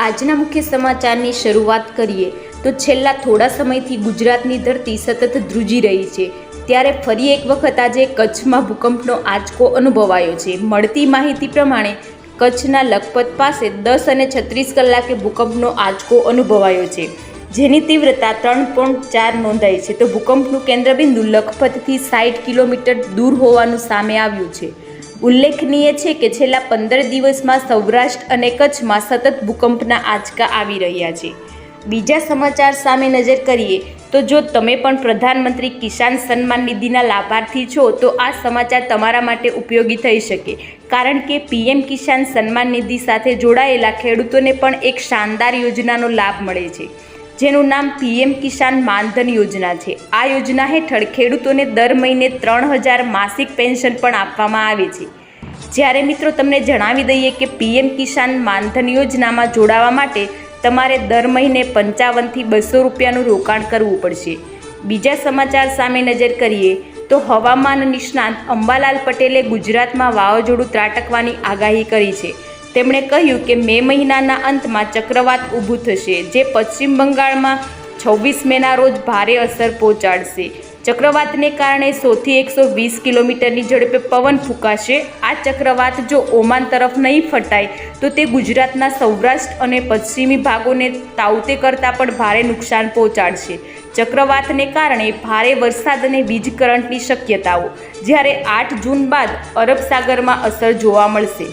આજના મુખ્ય સમાચારની શરૂઆત કરીએ તો છેલ્લા થોડા સમયથી ગુજરાતની ધરતી સતત ધ્રુજી રહી છે, ત્યારે ફરી એક વખત આજે કચ્છમાં ભૂકંપનો આંચકો અનુભવાયો છે। મળતી માહિતી પ્રમાણે કચ્છના લખપત પાસે 10:36 કલાકે ભૂકંપનો આંચકો અનુભવાયો છે, જેની તીવ્રતા 3.4 નોંધાઈ છે। તો ભૂકંપનું કેન્દ્રબિંદુ લખપતથી 60 કિલોમીટર દૂર હોવાનું સામે આવ્યું છે। ઉલ્લેખનીય છે કે છેલ્લા 15 દિવસમાં સૌરાષ્ટ્ર અને કચ્છમાં સતત ભૂકંપના આંચકા આવી રહ્યા છે। બીજા સમાચાર સામે નજર કરીએ તો જો તમે પણ પ્રધાનમંત્રી કિસાન સન્માન નિધિના લાભાર્થી છો તો આ સમાચાર તમારા માટે ઉપયોગી થઈ શકે, કારણ કે પીએમ કિસાન સન્માન નિધિ સાથે જોડાયેલા ખેડૂતોને પણ એક શાનદાર યોજનાનો લાભ મળે છે, જેનું નામ પીએમ કિસાન માનધન યોજના છે। આ યોજના હેઠળ ખેડૂતોને દર મહિને 3000 માસિક પેન્શન પણ આપવામાં આવે છે। જ્યારે મિત્રો તમને જણાવી દઈએ કે પીએમ કિસાન માનધન યોજનામાં જોડાવા માટે તમારે દર મહિને 55 થી 200 રૂપિયાનું રોકાણ કરવું પડશે। બીજા સમાચાર સામે નજર કરીએ તો હવામાન નિષ્ણાત અંબાલાલ પટેલે ગુજરાતમાં વાવાઝોડું ત્રાટકવાની આગાહી કરી છે। તેમણે કહ્યું કે મે મહિનાના અંતમાં ચક્રવાત ઊભું થશે, જે પશ્ચિમ બંગાળમાં 26 મેના રોજ ભારે અસર પહોંચાડશે। ચક્રવાતને કારણે 100 થી 120 કિલોમીટરની ઝડપે પવન ફૂંકાશે। આ ચક્રવાત જો ઓમાન તરફ નહીં ફટાય તો તે ગુજરાતના સૌરાષ્ટ્ર અને પશ્ચિમી ભાગોને તાઉતે કરતાં પણ ભારે નુકસાન પહોંચાડશે। ચક્રવાતને કારણે ભારે વરસાદ અને વીજ કરંટની શક્યતાઓ, જ્યારે 8 જૂન બાદ અરબ સાગરમાં અસર જોવા મળશે।